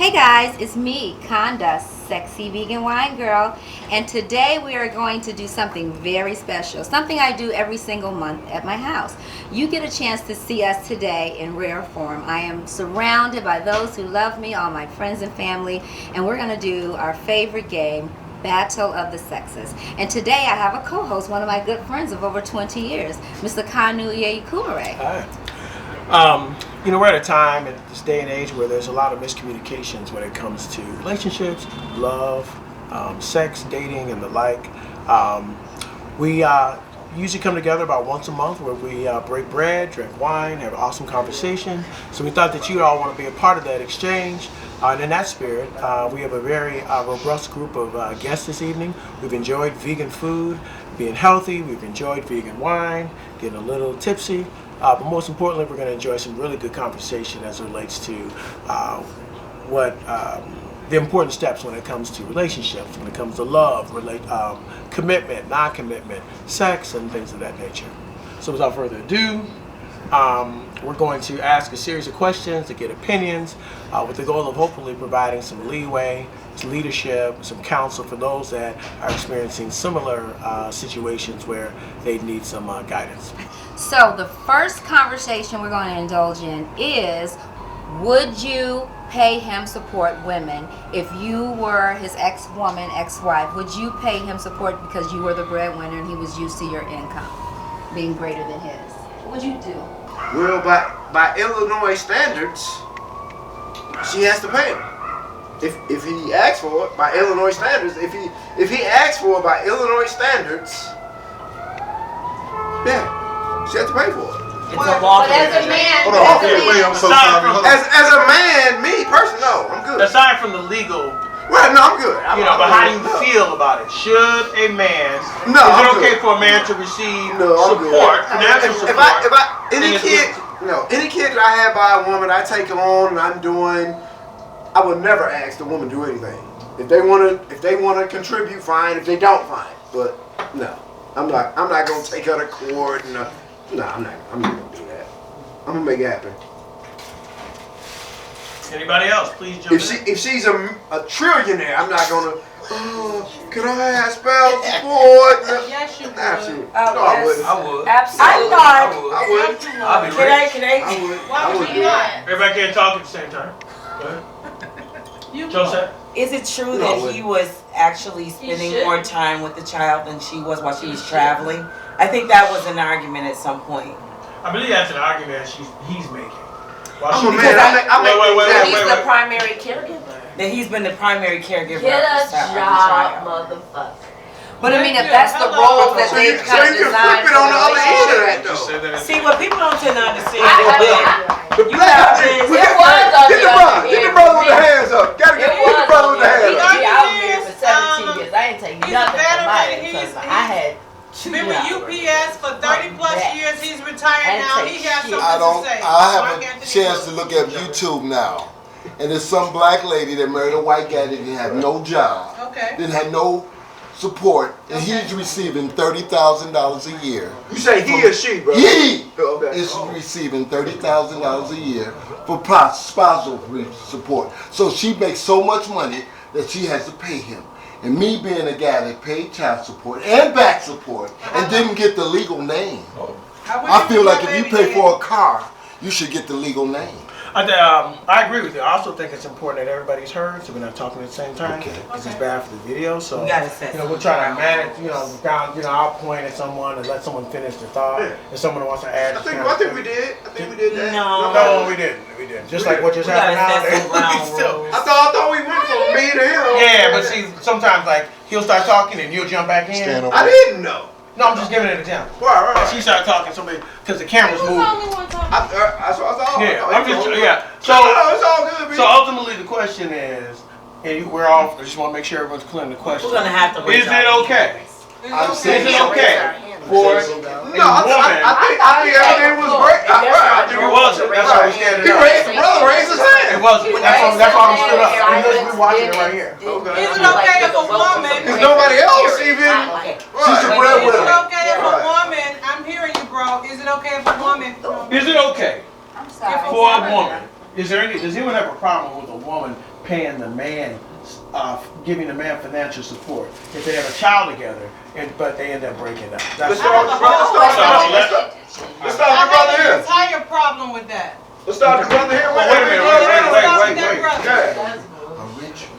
Hey guys, it's me, Conda, sexy vegan wine girl, and today we are going to do something very special, something I do every single month at my house. You get a chance to see us today in rare form. I am surrounded by those who love me, all my friends and family, and we're going to do our favorite game, Battle of the Sexes. And today I have a co-host, one of my good friends of over 20 years, Mr. Kanu Kumare. Hi. We're at a time in this day and age where there's a lot of miscommunications when it comes to relationships, love, sex, dating, and the like. We usually come together about once a month where we break bread, drink wine, have an awesome conversation. So we thought that you'd all want to be a part of that exchange. And in that spirit, we have a very robust group of guests this evening. We've enjoyed vegan food, being healthy. We've enjoyed vegan wine, getting a little tipsy. But most importantly, we're going to enjoy some really good conversation as it relates to the important steps when it comes to relationships, when it comes to love, commitment, non-commitment, sex, and things of that nature. So without further ado, we're going to ask a series of questions to get opinions with the goal of hopefully providing some leeway, some leadership, some counsel for those that are experiencing similar situations where they need some guidance. So the first conversation we're going to indulge in is, would you pay him support women? If you were his ex-woman, ex-wife, would you pay him support because you were the breadwinner and he was used to your income being greater than his? What would you do? Well, by Illinois standards, she has to pay him. If he asks for it by Illinois standards, if he asks for it by Illinois standards, yeah. She has to pay for it. It's a law. But as a man, I'm so sorry. As a man, me personally, no, I'm good. Aside from the legal, well, no, I'm good. but how do you feel about it? Should a man? Is it okay for a man to receive support, financial support? If any kid that I have by a woman, I take her on, and I'm doing. I would never ask the woman to do anything. If they wanna contribute, fine. If they don't, fine. But no, I'm not gonna take her to court and. No, I'm not gonna do that. I'm gonna make it happen. Anybody else? Please jump in. If she's a trillionaire, I'm not gonna. Can I have spouse support? Yes, you would. Absolutely. Oh, No, I yes. wouldn't. I would. Absolutely. I would. I'll be rich. Why would you not? Everybody can't talk at the same time. Go ahead. Joseph? Is it true that he was actually spending more time with the child than she was while she was traveling? I think that was an argument at some point. I believe that's an argument he's making. I'm a man. He's the primary caregiver. That he's been the primary caregiver. Get a of the job, child. motherfucker. But I mean, if that's the roles that they've kind of designed So you can flip it on the other end of that, though. See, what people don't tend to understand is The you black have been. It was on Get the brother with the hands up. Gotta get the brother with the hands up. I was married for 17 years. I didn't take nothing from my ex-husband. I had two Been with UPS for 30 plus years. He's retired now. He has something to say. I have a chance to look at YouTube now. And there's some black lady that married a white guy that didn't have no job. Okay. Didn't have no support. And he's receiving $30,000 a year. You say he or she, bro? He is receiving $30,000 a year for spousal support. So she makes so much money that she has to pay him. And me being a guy that paid child support and back support and didn't get the legal name. I feel like if you pay for a car, you should get the legal name. I agree with you. I also think it's important that everybody's heard, so we're not talking at the same time. Because it's bad for the video. So we'll try to manage, down, our point at someone and let someone finish the thought. If someone wants to add, I think we did. I think we did that. No, we didn't. We didn't. Just like what just happened now. I thought we went from me to him. Yeah, but see, sometimes he'll start talking and you'll jump back in. I didn't know. No, I'm just giving it an example. Right. She started talking because the camera's moving. That's what I thought. So ultimately the question is, and we're all, I just want to make sure everyone's clear on the question. We're going to have to Is it okay? Is it okay for a woman? I think everything was great. I think it wasn't. That's why we standing up. The brother raised his hand. It wasn't. That's why I'm stood up. We're watching it right here. Is it okay if a woman? Because nobody else even. She's a breadwinner. Is it okay if a woman? I'm hearing you, bro. Is it okay if a woman? Is it okay for a woman? does anyone have a problem with a woman paying the man, giving the man financial support if they have a child together, but they end up breaking up? Let's start with the brother here. Let's have an entire problem with that. Let's start with the brother here. Wait a minute. Yeah.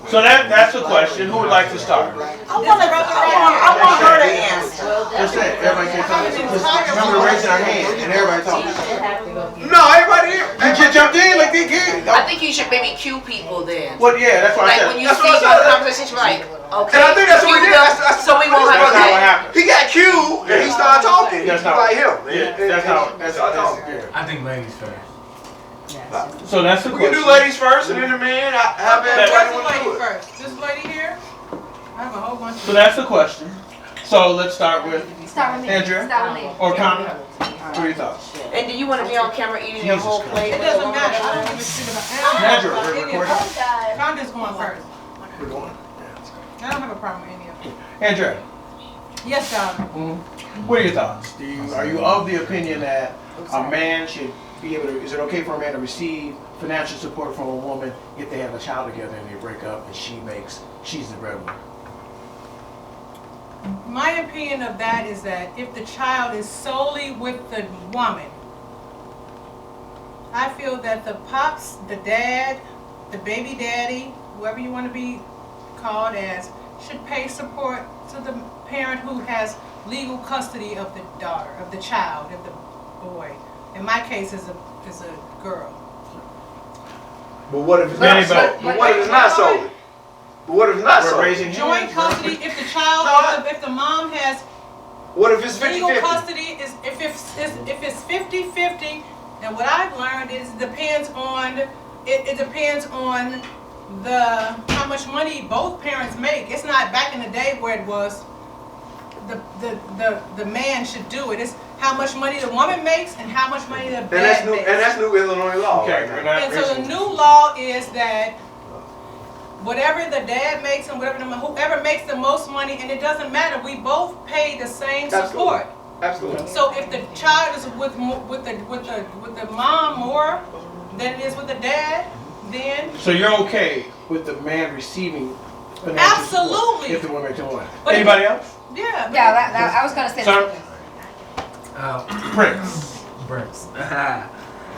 So that's the question. Who would like to start? I want her to answer. Just say it. Everybody can talk. Just remember raising our hand and everybody talk. No, everybody here. You just jumped in like they did. I think you should maybe cue people then. Well, yeah, that's what I Like said. when you That's see what I the said. conversation, you're like, okay. And I think that's what we cue did. them, so we won't have That's not what to. happened. He got cued and he started talking. That's He's not like him. That's how. Yeah. I think ladies first. So that's the We can question. do ladies first and then the man. How bad Where's everybody the want to lady do it? first? This lady here? I have a whole bunch of. So that's the question. So let's start with Start with me. Andrea Start with me. or Connie. What are your thoughts? And do you want to be on camera eating your whole plate? It with the doesn't woman? matter. I don't give a shit about Andrew, any we're of recording. it. Conda's going first. We're going. I don't have a problem with any of it. Andrea, Yes, darling. what are your thoughts? Are you of the opinion that a man should be able to? Is it okay for a man to receive financial support from a woman if they have a child together and they break up and she's the breadwinner? My opinion of that is that if the child is solely with the woman, I feel that the pops, the dad, the baby daddy, whoever you want to be called as, should pay support to the parent who has legal custody of the daughter, of the child, of the boy. In my case, is a girl. But what if it's not solely? But what if it's not solely? But what if it's not We're solely? raising Joint hands. custody, if the child, if the mom has What if it's legal 50-50? custody, if it's 50-50, and what I've learned is it depends on how much money both parents make. It's not back in the day where it was the man should do it. It's how much money the woman makes and how much money the dad makes. And that's new Illinois law. Okay, right we're now. not And so the raising. new law is that whatever the dad makes and whoever makes the most money, and it doesn't matter, we both pay the same support. Absolutely. So if the child is with the mom more than it is with the dad, then So you're okay with the man receiving financial Absolutely. support if the woman can win? But Anybody else? yeah. Yeah, I was gonna say Sir? that. Prince. Prince.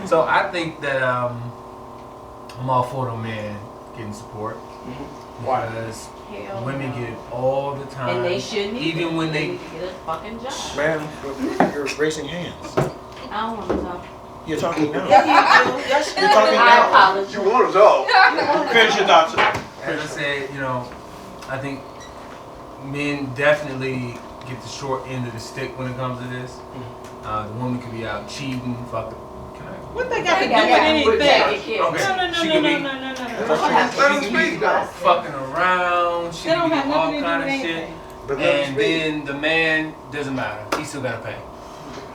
So I think that I'm all for the man getting support. Why? Because women get it all the time. And they shouldn't either. Even when they need to get a fucking job. Man, you're raising hands. I don't want to talk. You're talking now. Yeah, you do. You're talking I now. apologize. You want to talk. Finish your thoughts. As I said, I think men definitely get the short end of the stick when it comes to this. The woman could be out cheating, fucking. What they got to do with anything? Okay. She could be Let him speak, though. fucking around. She They don't could be have all nothing to do kind with of shit. anything. But let him And speak. then the man doesn't matter. He still gotta pay.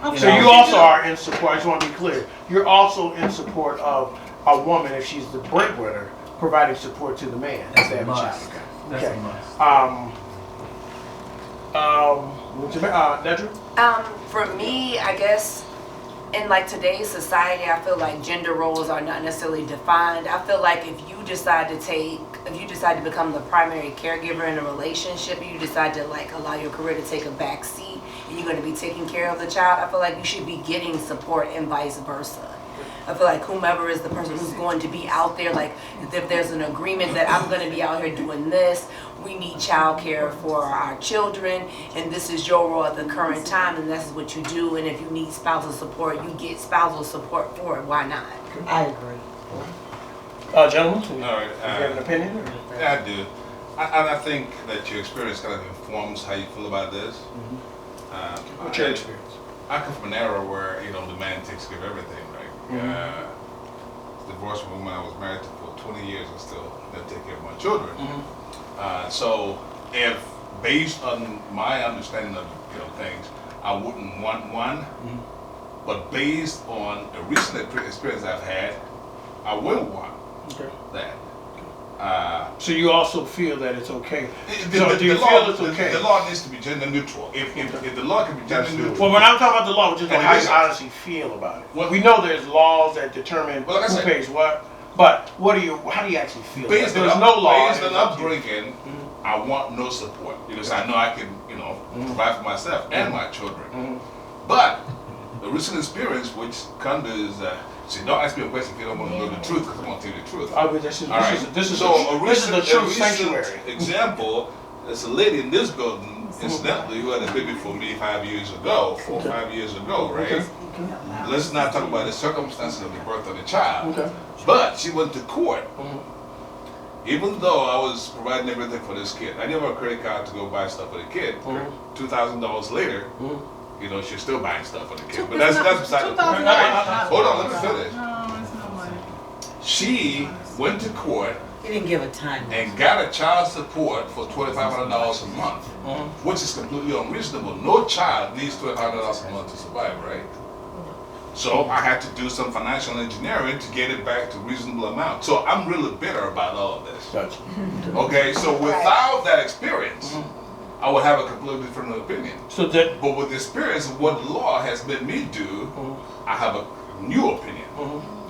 Okay. So you also are in support, I just want to be clear, you're also in support of a woman, if she's the breadwinner, providing support to the man. That's if they a have must. child. That's Okay. a must. Nedra? For me, I guess in like today's society, I feel like gender roles are not necessarily defined. I feel like if you decide to become the primary caregiver in a relationship, you decide to like allow your career to take a back seat and you're going to be taking care of the child, I feel like you should be getting support and vice versa. I feel like whomever is the person who's going to be out there, like if there's an agreement that I'm going to be out here doing this, we need childcare for our children, and this is your role at the current time, and this is what you do. And if you need spousal support, you get spousal support for it. Why not? I agree. Gentlemen, do you All right. have an opinion? Or? Yeah, I do. I think that your experience kind of informs how you feel about this. What's your experience? I come from an era where, the man takes care of everything, right? Divorced from a woman I was married to for 20 years and still didn't take care of my children. So if based on my understanding of things, I wouldn't want one, but based on a recent experience I've had, I will want that. So you also feel that it's okay? The feel it's okay? The law needs to be gender neutral. If the law can be gender neutral. Well, when I'm talking about the law, which is And how it you is. honestly feel about it. We know there's laws that determine Well, like I who said- pays what, But how do you actually feel? Based There's on no law. Based on upbringing, I want no support because I know I can, provide for myself and my children. But the recent experience, which Kanda is, see, don't ask me a question if you don't want to know the truth, because I'm going to tell you the truth. This is a true sanctuary. Example, there's a lady in this building, incidentally, who had a baby for me 5 years ago, 4 or 5 years ago, right? Okay. Let's not talk about the circumstances of the birth of the child. Okay. But she went to court. Even though I was providing everything for this kid, I didn't have a credit card to go buy stuff for the kid. $2,000 later, she's still buying stuff for the kid. But that's beside the point. Hold on, let me finish. No, it's no money. She went to court. He didn't give a time. And got a child support for $2,500 a month, which is completely unreasonable. No child needs $2,500 a month to survive, right? So I had to do some financial engineering to get it back to a reasonable amount. So I'm really bitter about all of this. Gotcha. Okay, so without that experience, I would have a completely different opinion. But with the experience of what the law has made me do, I have a new opinion.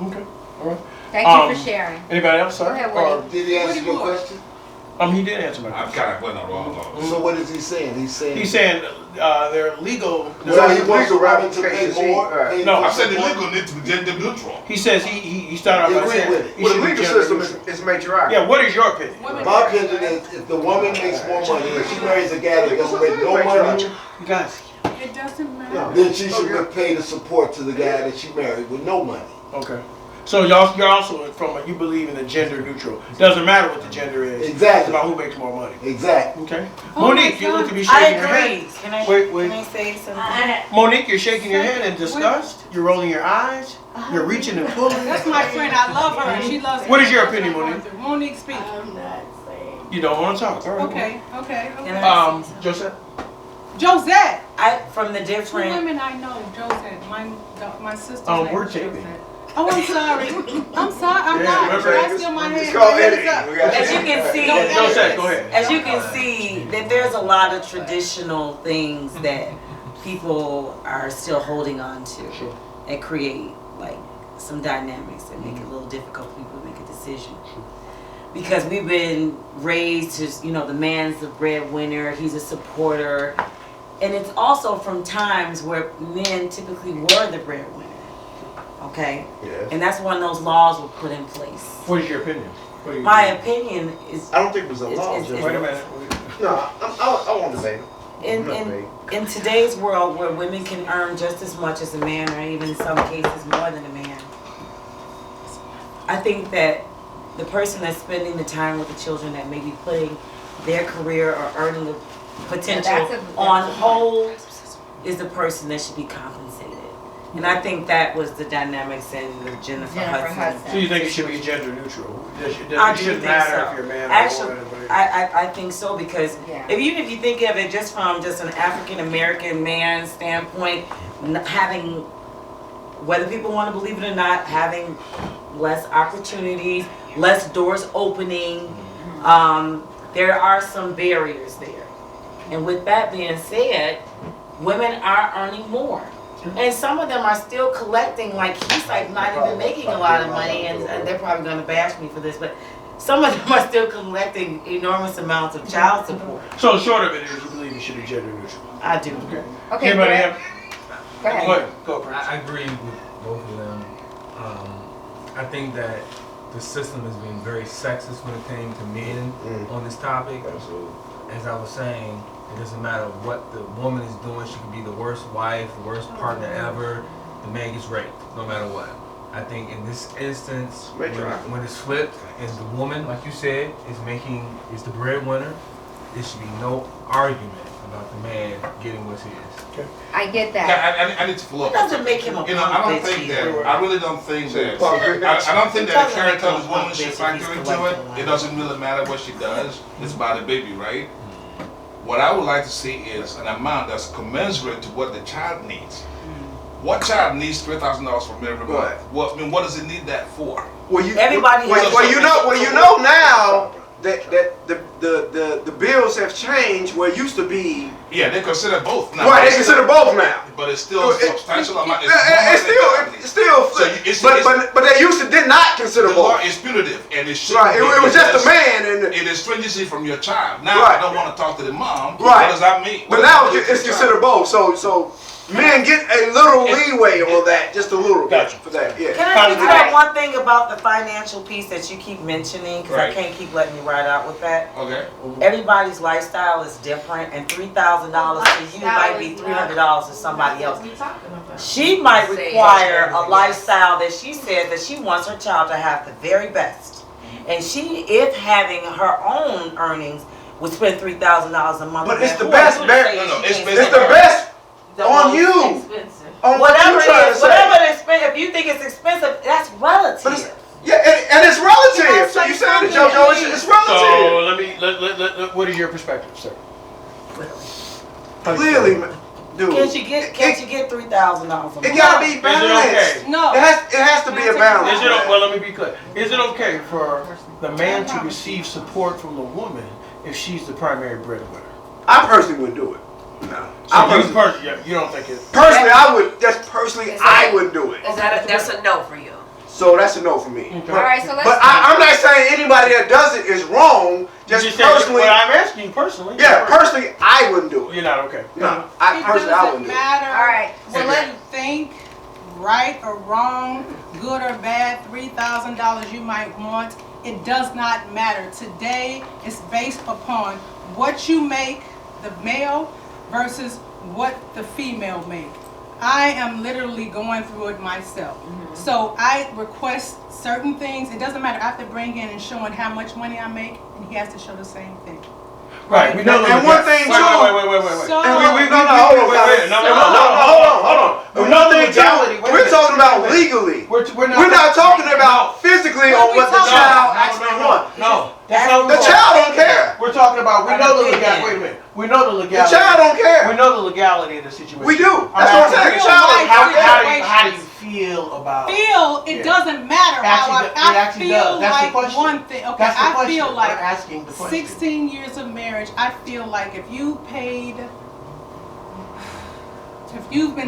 Okay, all right. Thank you for sharing. Anybody else, sir? Go ahead, Woody. Did he answer your question? He did answer my question. I'm kind of going on wrong. So what is he saying? He's saying they're legal. So he wants the woman to pay more? No, I said the legal needs to be gender neutral. He says he started off by saying well, the legal system is matriarchal. Yeah, what is your opinion? My opinion is if the woman makes more money, if she marries a guy that doesn't make no money, you guys, it doesn't matter. then she should pay the support to the guy that she married with no money. Okay. So you're also you believe in the gender neutral. Doesn't matter what the gender is. Exactly. It's about who makes more money. Exactly. Okay. Monique, you look to be shaking your head. Can I say something? Monique, you're shaking your head in disgust. You're rolling your eyes. You're reaching and pulling. That's my friend. I love her, and she loves me. What is your opinion, Monique? Monique, speak. I'm not saying. You don't want to talk. All right. Okay. Josette. Josette. From the different. Two women I know, Josette. My sister's Oh, name we're is taping. Josette. Oh, I'm sorry. I'm not. I still my head. It's called editing. As you can see, Josette, go ahead. As you can see, that there's a lot of traditional things that people are still holding on to and create like some dynamics that make it a little difficult for people to make a decision. Because we've been raised to, the man's the breadwinner, he's a supporter. And it's also from times where men typically were the breadwinner. Okay? Yes. And that's when those laws were put in place. What is your opinion? My opinion is... I don't think it was a law. Wait a minute. No, I want to debate. In today's world where women can earn just as much as a man, or even in some cases more than a man, I think that the person that's spending the time with the children that may be putting their career or earning the potential on hold is the person that should be compensated. And I think that was the dynamics in the Jennifer Hudson. So you think it should be gender neutral? It think shouldn't matter so. if you're a man Actually, or a woman. I think so, because if you think of it just from just an African American man standpoint, having, whether people want to believe it or not, having less opportunities, less doors opening, there are some barriers there. And with that being said, women are earning more. And some of them are still collecting, like he's like not even making a lot of money, and they're probably going to bash me for this, but some of them are still collecting enormous amounts of child support. So the short of it is you believe it should be gender neutral? I do. Okay. Anybody have? Go ahead. Go, Prince. I agree with both of them. I think that the system has been very sexist when it came to men on this topic. Absolutely. As I was saying, it doesn't matter what the woman is doing. She could be the worst wife, the worst partner ever. The man gets raped, no matter what. I think in this instance, when it's flipped, and the woman, like you said, is the breadwinner, there should be no argument about the man getting what's his. Okay. I get that. Yeah, I need to follow up. It doesn't make him a I don't think that. I really don't think that. I don't think that the character of this woman should factor into it. It doesn't really matter what she does. It's about the baby, right? What I would like to see is an amount that's commensurate to what the child needs. What child needs $3,000 from every month? What does it need that for? Well, you Everybody has know now. the bills have changed where it used to be. Yeah, they consider both now. Right, they consider both now. But it's still a substantial amount. It's still, but they used to did not consider the both. law is punitive, and it should. Right, it was just a man, and it is stringency from your child. Now right. I don't want to talk to the mom. Right. What does that mean? But now it's considered both. So men get a little leeway on that, just a little bit for that. Yeah. Can I get to that one thing about the financial piece that you keep mentioning? Because Right. I can't keep letting you ride out with that. Okay. Everybody's lifestyle is different, and $3,000 to you might be $300 to somebody else. She might require a lifestyle that she says that she wants her child to have the very best, and she, if having her own earnings, would spend $3,000 a month. But it's the best. It's the best on you. On Whatever it is, whatever it is, if you think it's expensive, that's relative. But and it's relative. So you saying it, JoJo? It's relative. So let what is your perspective, sir? Clearly, dude. Can't you get $3,000 a month? It gotta be balanced. Is it okay? No. It has to be a balance. Well, let me be clear. Is it okay for the man to receive support from the woman if she's the primary breadwinner? I personally wouldn't do it. No. You don't think it? Personally, I would. Just personally, I wouldn't do it. That's a no for you. So that's a no for me. Okay. All right, so let's. But I'm not saying anybody that does it is wrong. Just personally. Well, I'm asking you personally. Yeah, personally, I wouldn't do it. You're not okay. No, I wouldn't do it. Matter. All right. So let you think, right or wrong, good or bad, $3,000 you might want. It does not matter. Today, it's based upon what you make, the male, versus what the female make. I am literally going through it myself. So I request certain things. It doesn't matter. I have to bring in and showing how much money I make, and he has to show the same thing. Right. We know. And one thing too. Wait. So, And we hold on. Another thing too. We're talking about legally. We're not talking about physically on what the child actually wants. No. The child don't care. We're talking about. We know the legality. Wait a minute. We know the legality. The child don't care. We know the legality of the situation. We do. That's what I'm saying. The child. How do you feel about? It doesn't matter how I feel like one thing. Okay, That's the I question. feel like We're asking the question. 16 years of marriage. I feel like if you've been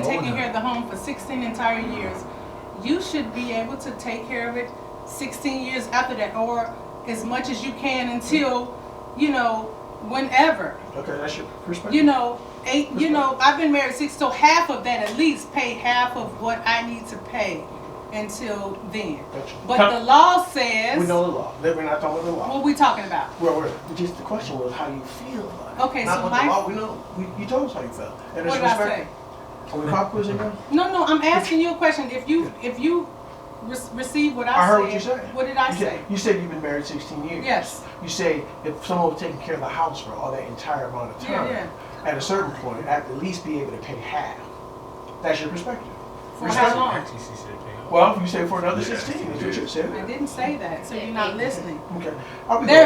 taking care of the home for 16 entire years, you should be able to take care of it 16 years after that, or as much as you can until, whenever. Okay, that's your perspective. I've been married 6, so half of that at least, pay half of what I need to pay until then. Gotcha. But the law says. We know the law. We're not talking about the law. What are we talking about? Just the question was, how do you feel about it? Okay, not so what the law. We know. You told us how you felt. And what did I say? Are we pop quizzing now? No, I'm asking you a question. If you receive what I said. I heard what you said. What did I say? You said you've been married 16 years. Yes. You say if someone was taking care of the house for all that entire amount of time, at a certain point, I'd at least be able to pay half. That's your perspective. For how long? Well, you say for another 16. That's what you said. I didn't say that, so you're not listening. Okay.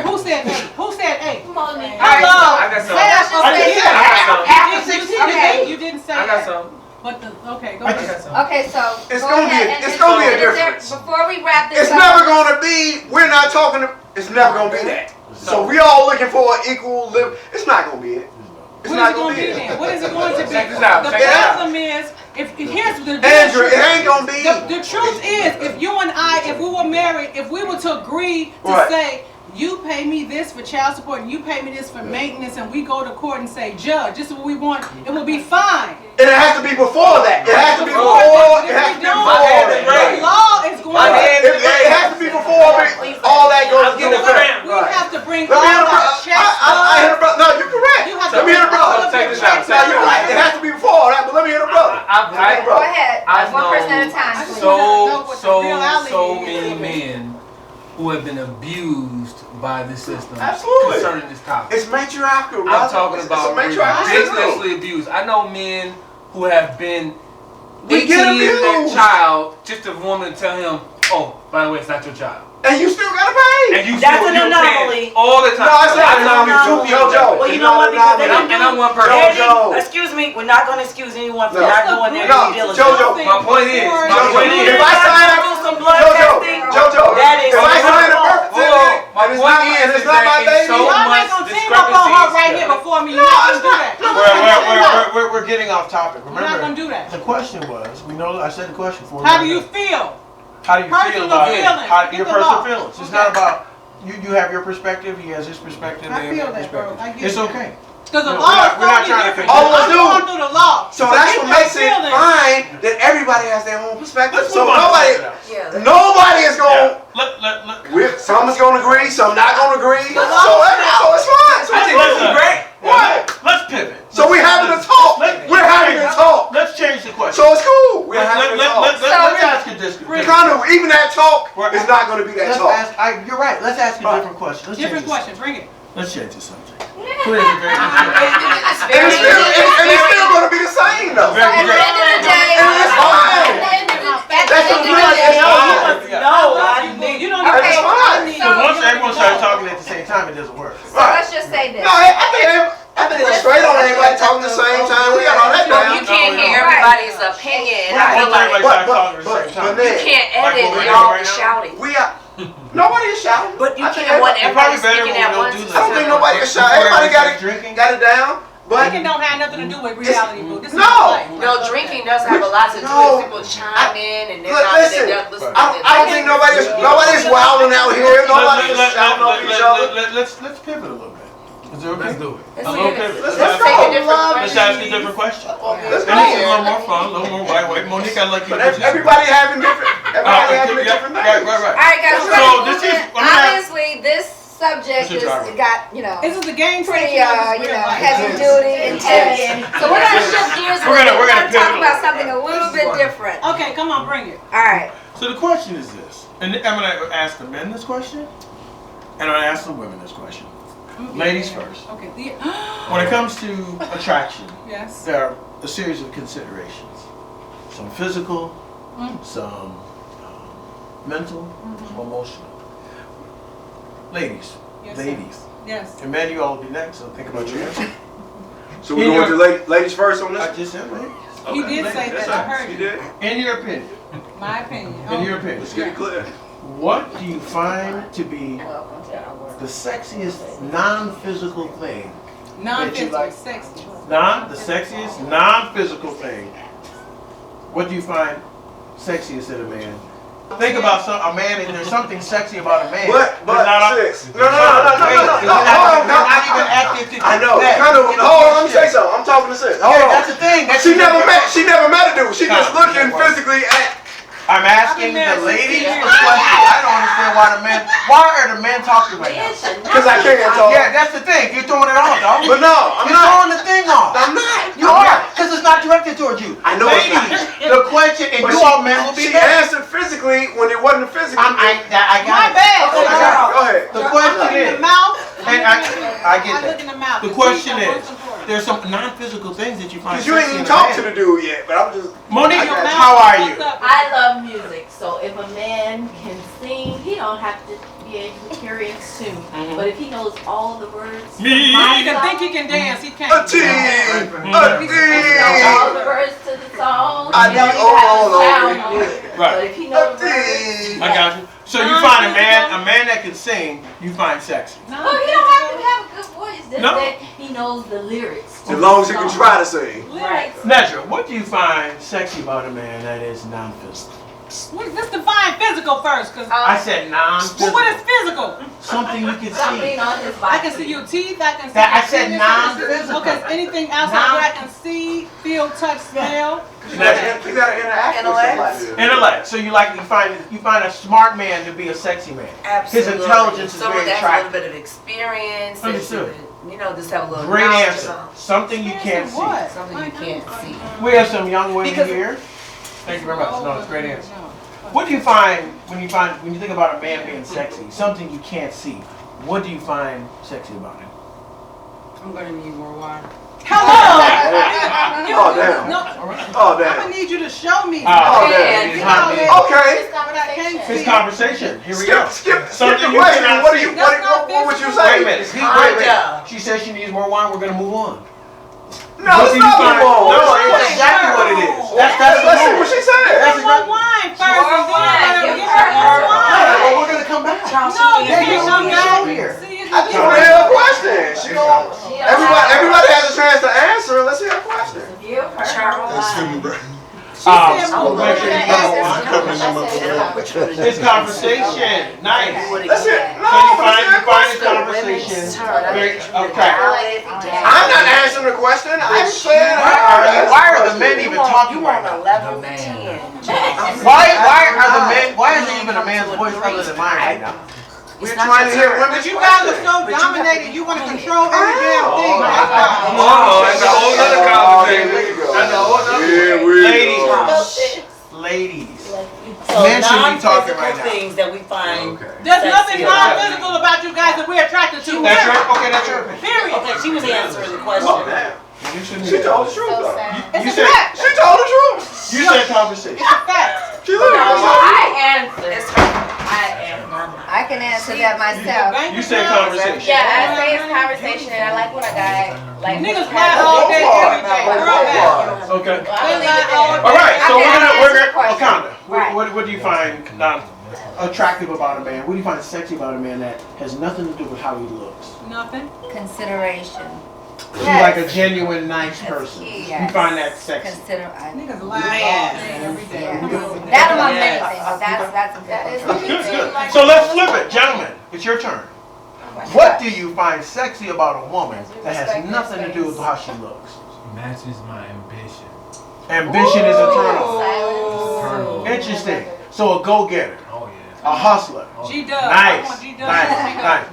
Who said 8? Who said 8? Come on, Nick. I got some. You didn't say I got that. some. But go ahead. Okay, so It's gonna be a difference. Before we wrap this It's up, never gonna be. We're not talking. It's never gonna be that. So we all looking for an equal live. It's not gonna be it. What is it going to be then? What is it going to be? Check this out. The problem is, here's the Andrew, it ain't gonna be. The truth is, if you and I, if we were married, if we were to agree to say, you pay me this for child support and you pay me this for maintenance, and we go to court and say, Judge, this is what we want, it will be fine. And it has to be before that. It has to be before. It has to be before. The law is going to. It has to be before all that goes into effect. We have to bring all our checks up. No, you're correct. You have Let me hear the brother. check this out. No, you're right. It has to be before all that, but let me hear the brother. go ahead. One person at a time. please. So many men who have been abused by the system concerning this topic. It's matriarchal, brother. I'm talking about ridiculously abused. I know men who have been 18 years their child, just a woman to tell him, oh, by the way, it's not your child. And you still gotta pay. And you That's still an anomaly. all the time. No, it's not an anomaly. JoJo. Well, you know what? Because they don't and I'm one person. Excuse me, we're not going to excuse anyone for not doing their due diligence. JoJo. My point is, if I sign up some blood testing, JoJo, that is if I sign a birth certificate, my point is, It's not my baby. So Y'all much ain't gonna team up on her right here before me. You're not gonna do that. We're getting off topic. We're not gonna do that. The question was, I said the question for How do you feel? How do you feel about it? Your personal feelings. feelings. It's not about you have your perspective, he has his perspective, I feel that, bro. I get it's that. okay. Because the No, law is we're not totally trying to different. fix it. Oh, I'm going through the law. So that's what makes it fine that everybody has their own perspective. So nobody is going. Some is going to agree, some not going to agree. So it's fine. So Let's agree. What? Let's pivot. So we're having a talk. We're having a talk. Let's change the question. So it's cool. We're having a talk. Let's ask a different question. Even that talk is not going to be that talk. You're right. Let's ask a different question. Different question. Bring it. Let's change the subject. Please, very good. And it's still going to be the same though. At the end of the day, it's fine. That's what we You don't Okay, So once everyone starts talking at the same time, it doesn't work. So let's just say this. No, I think it's straight on everybody talking at the same time. We got all that down. You can't hear everybody's opinion. You can't edit when y'all is shouting. Nobody is shouting. But you can't want everybody speaking at once. I don't think nobody is shouting. Everybody got it down. But drinking don't have nothing to do with reality, boo. This is no. life. No, drinking does have a lot to do with people chime in and they're not listen. listening. I don't think nobody's wilding out here. Nobody's shouting over each other. Let's pivot a little bit. Let's do it. Let's go. Let's ask a different question. Let's And it's a little more fun, a little more white. Monique, I like you. But everybody having different things. Right. All right, guys. So this is obviously this subject has got This is a game pretty heavy duty, intense. So we're gonna shift gears a little bit. We're gonna talk about something a little bit different. Okay, come on, bring it. All right. So the question is this, and I'm gonna ask the men this question, and I'm gonna ask the women this question. Ladies first. Okay. When it comes to attraction, yes, there are a series of considerations. Some physical, some mental, some emotional. Ladies. Yes. And men, you all will be next, so think about your answer. So we're going to ladies first on this? I just said ladies. He did say that. I heard you. In your opinion. My opinion. In your opinion. Let's get it clear. What do you find to be the sexiest non-physical thing? Non-physical, sexy. The sexiest non-physical thing. What do you find sexiest in a man? Think about a man, and there's something sexy about a man. But sis. No. Not even active to I know. Hold on, let me say something. I'm talking to sis. Hold on. That's the thing. She never met a dude. She just looking physically at. I'm asking the ladies the question. I don't understand why are the men talking right now? Because I can't talk. Yeah, that's the thing. You're throwing it off, dog. But no, I'm You're not. throwing the thing off. I'm not. You are, because it's not directed towards you. I know it's not. Ladies, the question, and you all men will be She there. answered physically when it wasn't physically. I got My it. bad. Go ahead. The question is, In the mouth. and I get I look in that. the mouth. The question is, there's some non-physical things that you find Because you ain't sexy even in a talked to man. the dude yet, but I'm just. Monique, I got you. how are you? I love music, so if a man can sing, he don't have to be able to carry a tune. But if he knows all the words, Me. He can think he can dance. He can't. A team. if he knows all the words to the song, I he don't need even have all a sound of on it. it. Right. But if he knows the words, I got you. So you find a man that can sing, you find sexy. well, he don't have to have a good voice. Just No. that he knows the lyrics. As long as you can try to sing. Right. Nedra, what do you find sexy about a man that is non-physical? Let's define physical first, cause I said non-physical. what is physical? Something you can Something see. on his I body. can see your teeth. I can see. That- I your said fingers, non-physical. Okay, anything outside what I can see, feel, touch, smell. You gotta interact with somebody. Intellect. So you find a smart man to be a sexy man. Absolutely. His intelligence is Someone very that's a little attractive. bit of experience. Understood. Just have a little Great knowledge answer. about Something you can't see. What? something you can't see. We have some young women Because- here. Thank you very much. No, it's a great answer. What do you find when you think about a man being sexy? Something you can't see. What do you find sexy about him? I'm gonna need more water. Hello. Oh, damn. No, Oh, I'm damn. gonna need you to show me. Oh, damn. It's not me. Okay. What I can't It's see. conversation. Here we go. Skip the Something you question. cannot What see. would you Wait a say? minute. Kinda. She says she needs more wine. We're gonna move on. No, What it's do you not find? wrong. No, it's exactly what it is. That's Let's see the what she said. That's Give her wine first, and then wine. let her Give give her her more Well, wine. we're gonna come back. No, Yeah, you you come see back. here. See, you I just want to hear a question. She don't. Everybody has a chance to answer. Let's hear a question. This conversation, nice. Let's hear. So you find the conversation very attractive. I'm not answering the question. I'm saying. Why are the men even talking right now? Why are the men? Why is there even a man's voice other than mine right now? We're trying to hear women's But you guys are so dominated, you want to control every damn thing. That's a whole other conversation. That's a whole other. Ladies. So Men should be talking right non-physical now. things that we find. There's nothing sexy about men. non-physical about you guys that we're attracted to. That's right. Okay, that's your opinion. Period. Okay, she was answering the question. She told the truth though. You said She told the truth. you said conversation. It's a fact. She literally I can answer that myself. You said conversation. Yeah, I say it's conversation, and I like when a guy like Niggas lie all day, every day. Girl back. Okay. They lie all day. All right. So Okay, we're I'll gonna answer the question. Wakanda. Right. What do you find attractive about a man? What do you find sexy about a man that has nothing to do with how he looks? Nothing. Consideration. He's like a genuine, nice person. key, You yes. find that sexy. Niggas lie all day, every day. That among many things. That is. So let's flip it, gentlemen. It's your turn. What do you find sexy about a woman that has nothing to do with how she looks? Matches my ambition. Ambition is eternal. Eternal. Interesting. So a go-getter, Oh yeah. a hustler. G-Dub. Nice. Nice.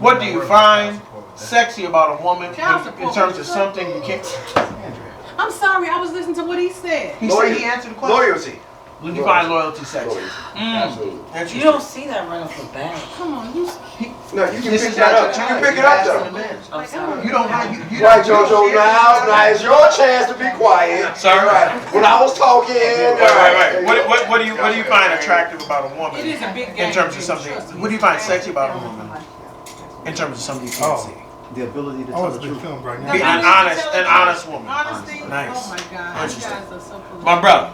What do you find sexy about a woman in terms of something you can't? I'm sorry, I was listening to what he said. He said he answered the question. Loyalty. When you find loyalty sexy. Absolutely. Interesting. You don't see that right off the bat. Come on, you. No, you can This pick is that not up. your You time. can pick it up though. I'm sorry. You don't have you Right, don't- JoJo. Now it's your chance to be quiet. Sorry. Right. When I was talking. Right. What do you find attractive about a woman It is a big game. in terms of something? What do you find sexy about a woman in terms of something you can't see? The ability to Oh, tell it's the been truth. filmed right now. Be an honest woman. Honesty. Nice. Oh my God. You Interesting. guys are so full of My brother,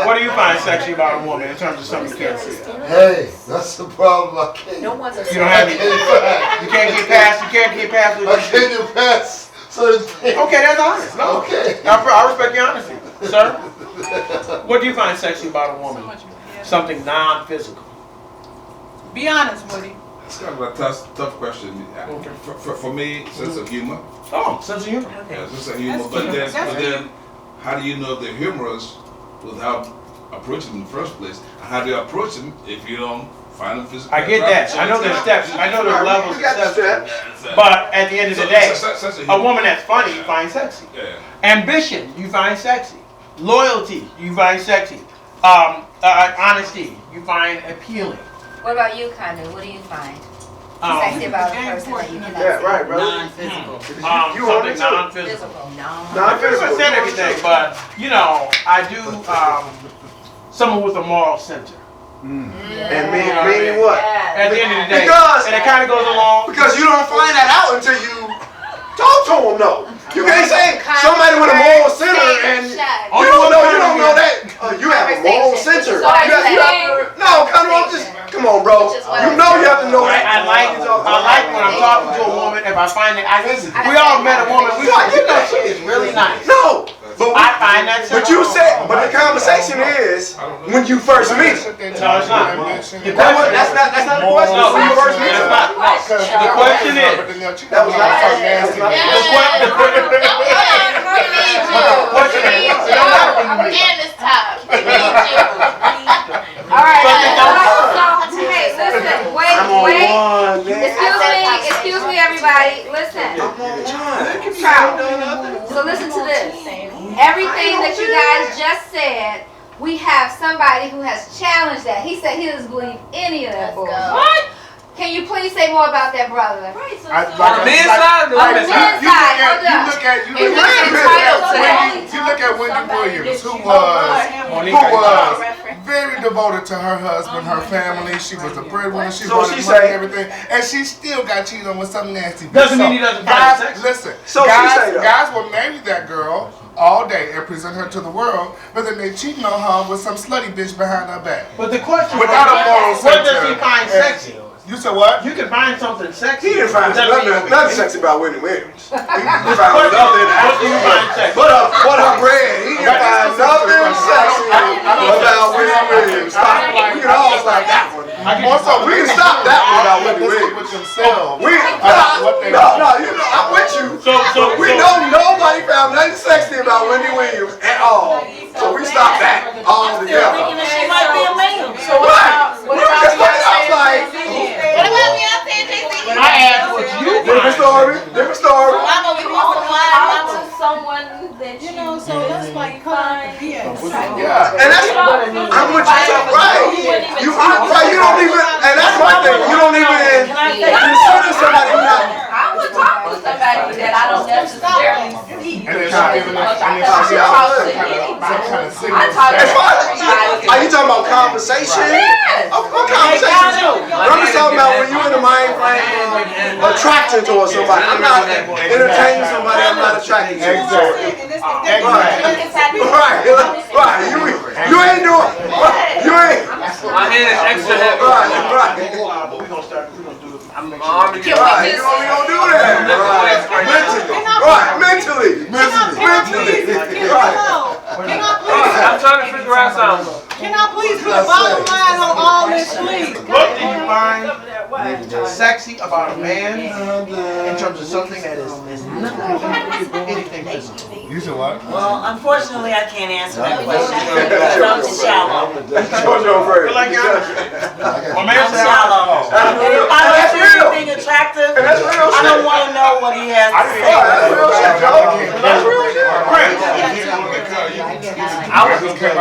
what do you find sexy about a woman in terms of something you can't see? Hey, that's the problem. I can't. No one's a You don't have any. You can't get past. You can't get past. I can't get past certain things. Okay, that's honest. No. Okay. I respect your honesty, sir. What do you find sexy about a woman? Something non-physical. Be honest, Woody. It's kind of a tough question. Okay. For me, sense of humor. Oh, sense of humor. Yeah, sense of humor. That's But cute. then, That's how do you know if they're humorous without approaching them in the first place? And how do you approach them if you don't find them physically? I get that. attractive? I know there's steps. I know there's levels of got the steps. steps. But at the end of the day, sense of a humor. woman that's funny, you find sexy. Yeah. Ambition, you find sexy. Loyalty, you find sexy. Honesty, you find appealing. What about you, Kanu? What do you find sexy about a person that you cannot Yeah, see? right, brother. Non-physical. You on Something it too. non-physical. Physical. No. I pretty much said everything, but you know, I do someone with a moral center. And meaning what? At the end of the day, Because- and it kind of goes along. Because you don't find that out until you talk to them, though. You can't say somebody with a moral center and you don't know that you have a moral center. So are you saying- No, come on, bro. You know you have to know that. I like when I'm talking to a woman. If I find that we all met a woman. We she is really nice. No, but I find that. but you said, but the conversation is when you first meet. No, it's not. That's not the question. No, When you first meet. it's not. The question is. That was not the question. Hey, listen, wait. Excuse me, everybody. Listen. So listen to this. Everything that you guys just said, we have somebody who has challenged that. He said he doesn't believe any of that bullshit. What? Can you please say more about that, brother? Right, so On the men's side, or the On the women's men's side? side, hold up. You look at Wendy Williams, who was very devoted to her husband, her family. She was a breadwinner. She So wanted she money say- and everything, and she still got cheated on with some nasty bitch. Doesn't mean he doesn't find guys, sex. listen, So she say that. guys will marry that girl all day and present her to the world, but then they cheating on her with some slutty bitch behind her back. But the question Without a moral what does he center. find sexy? You said what? You can find something sexy. He didn't find nothing sexy about Wendy Williams. He found What nothing do you find sexy? but her bread. He didn't find nothing sexy about Wendy Williams. Stop. We can all stop that one. Also, we can stop that one about Wendy Williams. With themselves. I'm with you. We know nobody found nothing sexy about Wendy Williams at all. So we stop that all together. Thinking that she might be a man. So what? What about Beyonce and Jay-Z? I asked what you different story. Different story. Mama, we want some wine. To someone that You know, so that's like kind of, And that's I'm with you, so right. You don't even, and that's my thing. You don't even consider somebody who's not. I would talk to somebody that I don't necessarily see. And then she giving us Are you talking about conversation? What conversation? I'm just talking about when you're in the mind frame attracted towards somebody. I'm not entertaining somebody I'm not attracted to. Right. You ain't doing. You ain't. My hand is extra heavy. Right. We're gonna start. We're gonna do it. I'm armed to get Right. We don't do that. Mentally. Right. I'm trying to figure out something. Can I please put a bottom line on all this, please? What do you find sexy about a man in terms of something that is not anything physical? You said what? Well, unfortunately, I can't answer that question because I'm too shallow. I'm shallow. If I don't see anything attractive, I don't want to know what he has to say. I was unclear.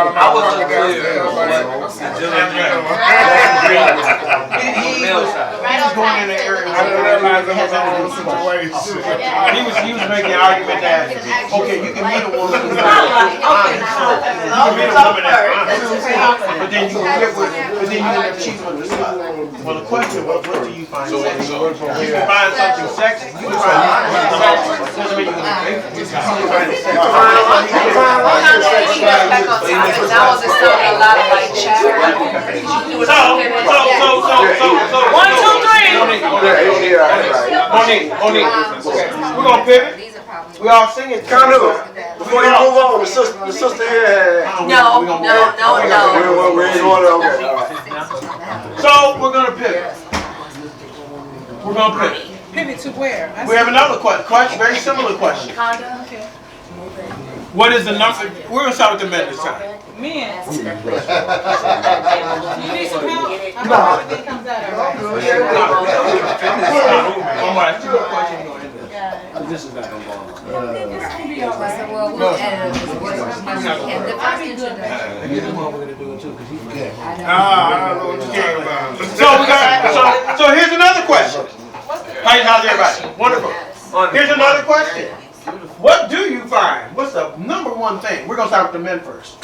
He's going in the area he was making an argument that okay, you can meet a woman who's honest. But then you end up cheating on yourself. Well, the question was, what do you find sexy? You can find something sexy. You can find doesn't mean you're going to make it. That was a lot of like chatter. So, 1, 2, 3. Monique, we're gonna pivot. We all sing it. Kind of. Before you move on, the sister here. No. We're in order. Okay. All right. So we're gonna pivot. Pivot to where? We have another question, very similar question. Okay. What is the number? We're gonna start with the men this time. Men. You need some help? I hope everything comes out all right. This is not gonna go on. So here's another question. How's everybody? Wonderful. Here's another question. What do you find? What's the number one thing? We're gonna start with the men first.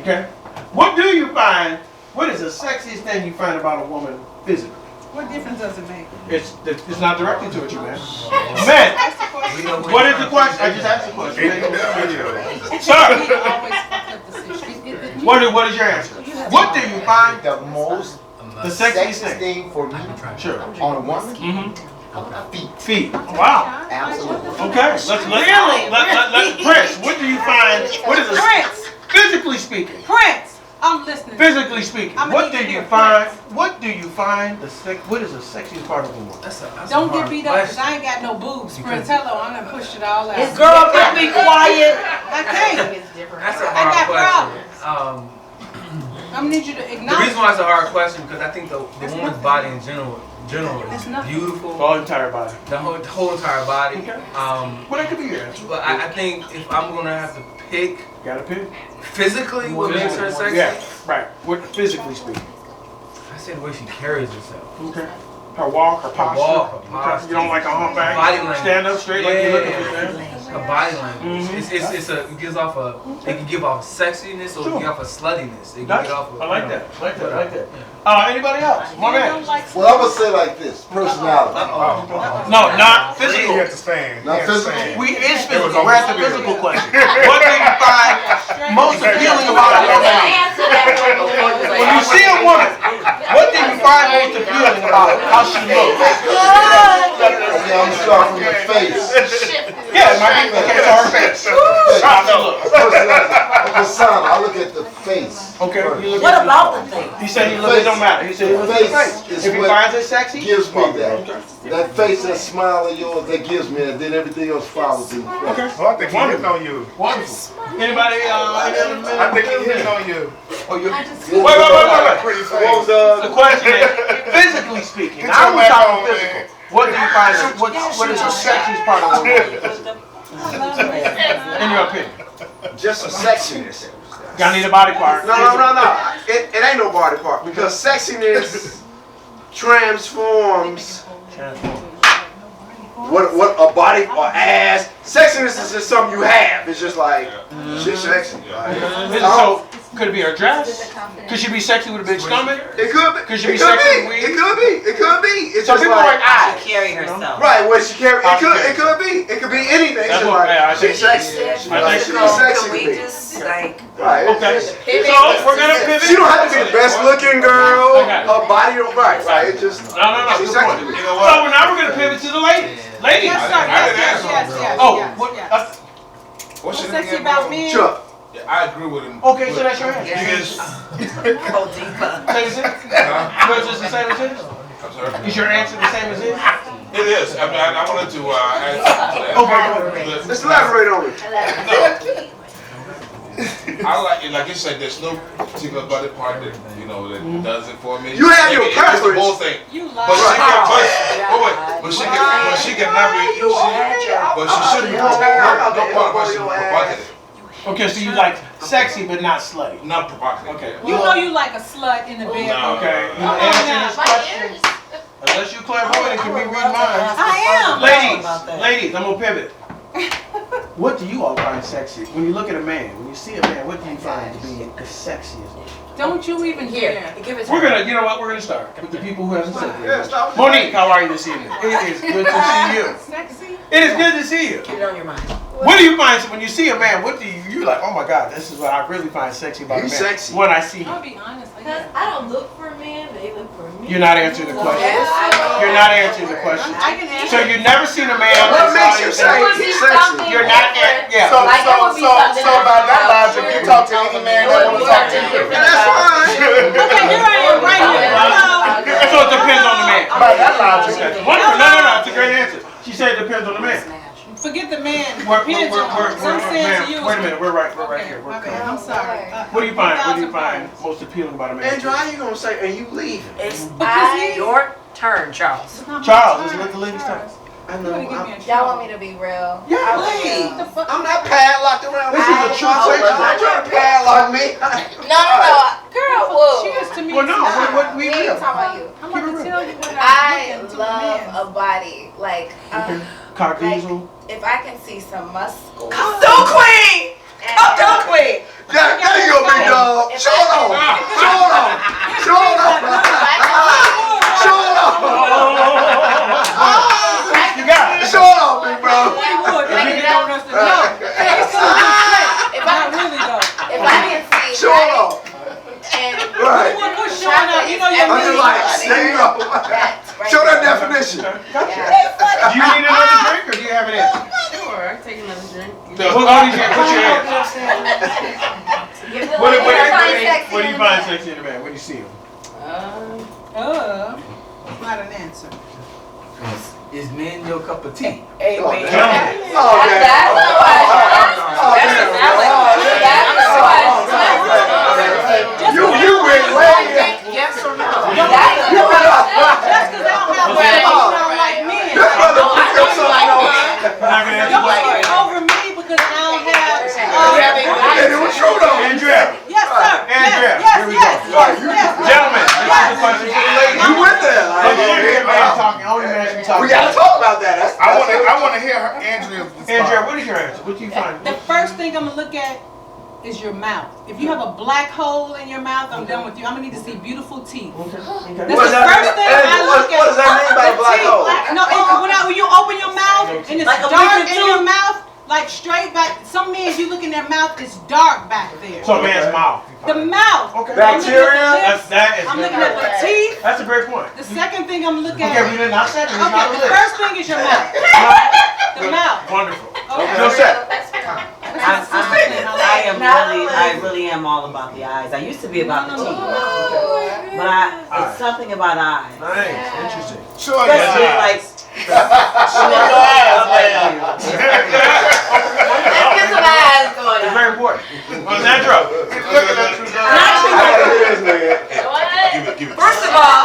Okay. What do you find? What is the sexiest thing you find about a woman physically? What difference does it make? It's not directed to you, man. Men. What is the question? I just asked the question. Sir. What is your answer? What do you find the sexiest thing for me? Sure. On a woman? Feet. Wow. Absolutely. Okay. Let's Prince, what do you find? What is Prince. Physically speaking? Prince. I'm listening. Physically speaking, what do you find? What do you find what is the sexiest part of a woman? Don't get beat up because I ain't got no boobs. Prince, hello, I'm gonna push it all out. Girl, can be quiet. I can't. That's a I got hard question. I'm gonna need you to The acknowledge. reason why it's a hard question because I think the woman's body in general is beautiful. The whole entire body. The whole entire body. Okay. Well, that could be your answer. But I think if I'm gonna have to pick, gotta pick. Physically, what makes her sexy? Yeah, right. What physically speaking? I say the way she carries herself. Okay. Her walk, her posture. You don't like a humpback? Body language. Stand up straight like you're looking for them? Her body language. It gives off it can give off sexiness or it can give off a sluttiness. It can give off I like that. Anybody else? My man. Well, I would say like this, personality. No, not physical. You have to stand. Not physical. We is physical. We're at the physical question. What do you find most appealing about a woman? When you see a woman, What do you find most appealing about how she looks? Okay, I'm gonna start from the face. Yeah, it might be. Okay, so her face. How she looks. Persona, I look at the face. Okay. What about the face? He said he look. It don't matter. He said he looks at the face. If he finds it sexy, gives me that face, that smile of yours, that gives me that. Then everything else follows in. Okay. Oh, I think he's hitting on you. Wonderful. Anybody? Any other men? I think he's hitting on you. Oh, you. Wait. Pretty What was the question? Is, physically speaking, Get I your was back talking on, physical. man. What do you find? What is the sexiest part of a woman? In your opinion, Just the sexiness. y'all need a body part. No. It ain't no body part because sexiness transforms what a body or ass. Sexiness is just something you have. It's just like she's sexy. So could it be her dress? Could she be sexy with a big stomach? It could be. Could she be sexy with weed? It could be. It could be. It's Some just people like like eyes. Carry herself. right. What she carry. How It she could. carry It could be. It could be anything. That's It's what- yeah, I like think- she's sexy. I She's think sexy Can to we me. just like Right. Okay. It's- So we're gonna pivot. She don't have to be the best looking girl. Okay. Her body don't right. It just. No. She's Good sexy point. to me. You know So what? now we're gonna pivot to the ladies. Ladies. Yes, sir. I didn't ask Yes. Oh, yes, what? yes. What's your Sexy name again, about bro? men. Chuck. Yeah, I agree with him. Okay, so that's your answer. Because, go deeper? Same as his? Yours is the same as his? I'm sorry. Is your answer the same as his? It is. I mean, I wanted to add Okay. Let's elaborate on it. I like you said, there's no particular body part that, that does it for me. You have your It's the whole preference. thing. You But lie. she can never, but she shouldn't be no part of her should be provocative. Okay, so you like sexy but not slutty. Not provocative. Okay. You know you like a slut in the bed. No. Okay. You Come on answer now. this question. Unless you clairvoyant and can be read minds. I am. Ladies, I'm gonna pivot. What do you all find sexy? When you look at a man, when you see a man, what do you find to be the sexiest? Don't you even Here, care. give it to We're her. gonna, you know what? We're gonna start with the people who haven't said Yeah, it. start with Monique, how are you this evening? It is good to see you. Sexy? It is good to see you. Keep it on your mind. What do you find when you see a man? What do you like? Oh my God, this is what I really find sexy about a man. He's sexy. When I see I'll him, be honest. Like Because that. I don't look for men, they look for me. you're not answering the question. Yes. You're not answering the question. I can answer. So you've never seen a man. What makes you It say would be he's sexy? something You're not. different. Yeah. So, Like, it would be something so by that different. logic, you talk to any man that want to talk to you. That's fine. Okay, here I am right here. Hello. So it depends on the man. By that logic. Wonderful. No. It's a great answer. She said it depends on the man. Forget the man. We're, Depends on- I'm saying ma'am, to you. wait a minute. We're right Okay, here. my bad. I'm sorry. What do you find? What do you 1,000 find points. most appealing about a man? Andrew, how you gonna say, and you leaving? It's Because your turn, Charles. It's not my Charles, turn. let's let the ladies talk. I You know. wanna give me a Y'all want trouble. me to be real? Yeah, Hey, What the fuck? I'm not padlocked around. This is a true I'm statement. not trying to padlock me. No. Girl, whoa. Cheers to me. Well, no. What We we ain't real? talking about you. I'm about to tell you what I I'm looking to love men. a body. Like, Caucasian. if I can see some muscle. Come queen! Come queen! Yeah, there you go, big dog. Show it off. Show it off. Show it off. Show it off. You got it. Show it off, big bro. He would, but he Like, don't know. He's so good. Not really though. If I can see Show it off. and Right. What's showing up? You know I'm you're just really like, there you go. right Show that there. definition. Yeah. Do you need another drink or do you have an answer? Sure, I'll take another drink. What's your answer? What do you find sexy? sexy in a man when you see him? Not an answer. Is men your cup of tea? Amen. Oh, damn. That's the question. You went way. Yes or no? Just because I don't have one, you don't like men. This brother picked up something else. Not gonna answer Don't the skip question. over me because I don't have. And it was true though. Andrea. Yes, sir. Andrea, Yes, here we yes, go. yes, yes. Gentlemen, this is the question for the ladies. You went there. Only man talking. Only man can talk. We gotta talk about that. I want to hear her, Andrea's response. Andrea, what is your answer? What do you find? The first thing I'm gonna look at is your mouth. If you have a black hole in your mouth, I'm done with you. I'm gonna need to see beautiful teeth. That's Okay. the What does that first mean? thing I look at. What does that mean by The black teeth. hole? No, when you open your mouth and it's Like a dark wicked in your mouth, like straight back. Some men, you look in their mouth, it's dark back there. So a man's mouth. The mouth. Okay. Bacteria. I'm looking at the teeth. That's a great point. The second thing I'm looking Okay, at. we did not say that. Okay, the first thing is your mouth. The mouth. Wonderful. Okay. No set. I really am all about the eyes. I used to be about the teeth, but it's something about eyes. Nice, interesting. Sure, Especially like. Get some eyes going It's on. very important. Sandra. First of all,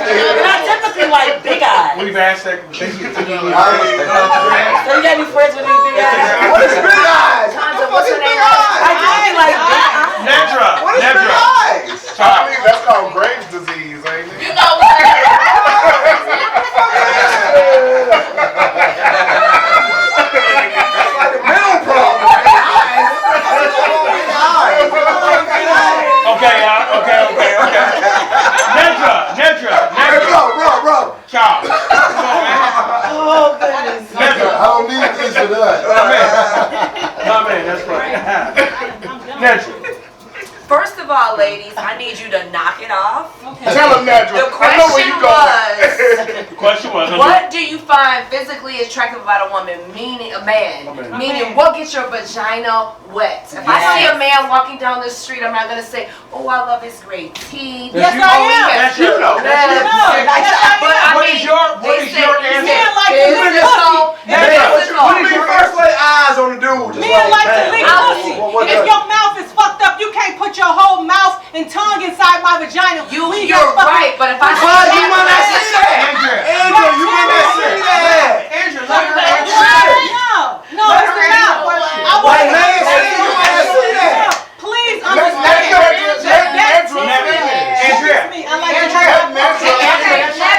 They're not typically like big eyes. We've asked that. So you got any friends with these big eyes? What is big eyes? What's big eyes? I just mean like big eyes. Nedra. What is big eyes? I believe that's called Graves' disease, ain't it? You know what? That's like a mental problem. Okay. Nedra. Hey, bro. Child. Come on, man. Oh goodness. Nedra. I don't need this for that. My man, that's right. Nedra. First of all, ladies, I need you to knock it off. Tell him, Nedra. The I know where question you going. The question was. what do you find physically attractive about a woman? Meaning a man. Meaning, what gets your vagina wet? If I see a man walking down the street, I'm not gonna say, "Oh, I love his great teeth." Yes, I am. That's you know. But I What mean, is your answer? Men like to lick pussy. What if you first lay eyes on the dude? Just Men like to bam. lick pussy. What If does- your mouth is fucked up, you can't put your whole mouth and tongue inside my vagina. You're right, but if I see Why you want to say that? Andrew, you want to say that? Andrew, let her answer. No, it's the mouth. I want Why man say you want to say that? Please Let understand. Nedra. Andrea. I like to Nedra.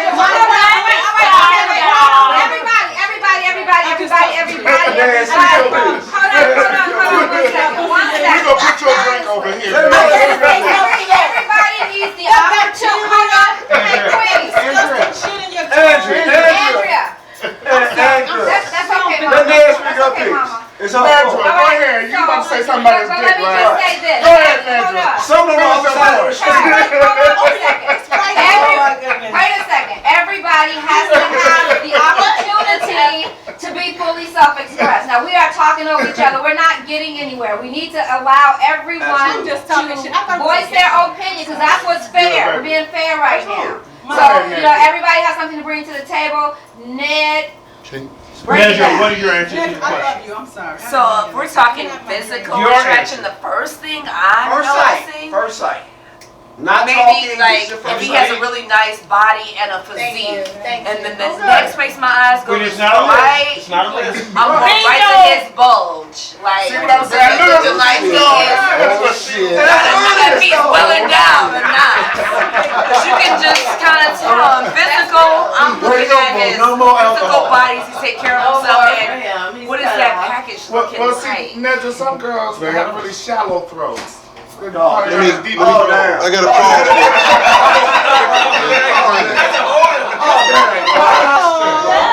One We second. gonna put your drink over here. Everybody needs the opportunity. Hey, please. shit in your Andrea. That's okay, Mama. Let me ask you That's your okay, piece. Mama. It's all Nedra, cool. go ahead. You about to say something about his But dick, let me just right? say this. Go ahead, Hold Nedra. up. Something wrong with that. Wait a second. Everybody has to have the opportunity to be fully self-expressed. Now, we are talking over each other. We're not getting anywhere. We need to allow everyone I'm just talking to shit. I thought it was voice their opinion, because that's what's fair. We're being fair right now. So, you know, everybody has something to bring to the table. Ned, break it Nedra, down. what is your answer to the I love question? you. I'm sorry. So if we're talking physical Your attraction, the first thing I'm noticing, First sight. Not maybe talking, like just if first he has a sight. really nice body and a physique, Thank and you. then the next place my eyes go Wait, is it's not a right. list. It's not a list. I'm going right to his bulge, like See what I'm saying? like he is. Oh, shit. If he's willing down or not. Because you can just kind of tell I'm physical. I'm looking at his No more physical alcohol. bodies. He take care of himself. And what is that package looking Well, like? see, Nedra, some girls have really shallow throats. Let me- Oh, damn. I got a phone.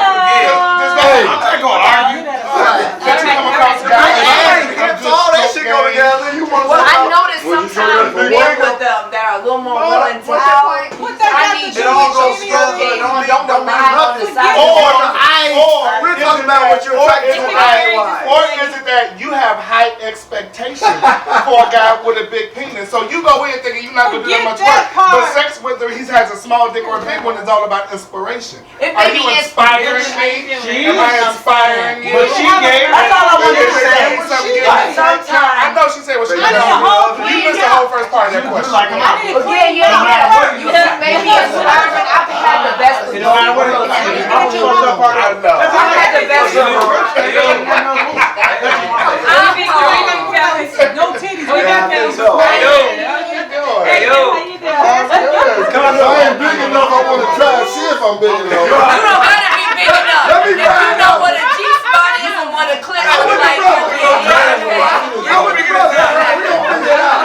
I'm not going to argue. Did you come across a guy If all that shit go together, you want to Well, I noticed sometimes men with them that are a little more willing to out. I need you It all goes to together. don't rely on the size Or of the we're talking about what you're attracted to eye-wise. Or is it that you have high expectations for a guy with a big penis? So you go in thinking you're not going to do that much Forget work. that But part. sex, whether he has a small dick or a big one, is all about inspiration. It Are may you be inspiring me? She Am I inspiring you? But she gave That's all I wanted to Is say. there something I know she said what she I need a whole You missed the whole first part of that Just question. like a mouth. Yeah. You may be inspiring. I've had the best of It don't matter what it is. His mouth fucked up part of it. That's all I've had the best of No titties. We got I think those. so. If I ain't big enough, I want to try and see if I'm big enough. You don't gotta be big enough. Let me If you find know out. what a G-spot is and what a clit I'm looks with the like, brother. you'll be I'm with the brother. We gonna figure it out.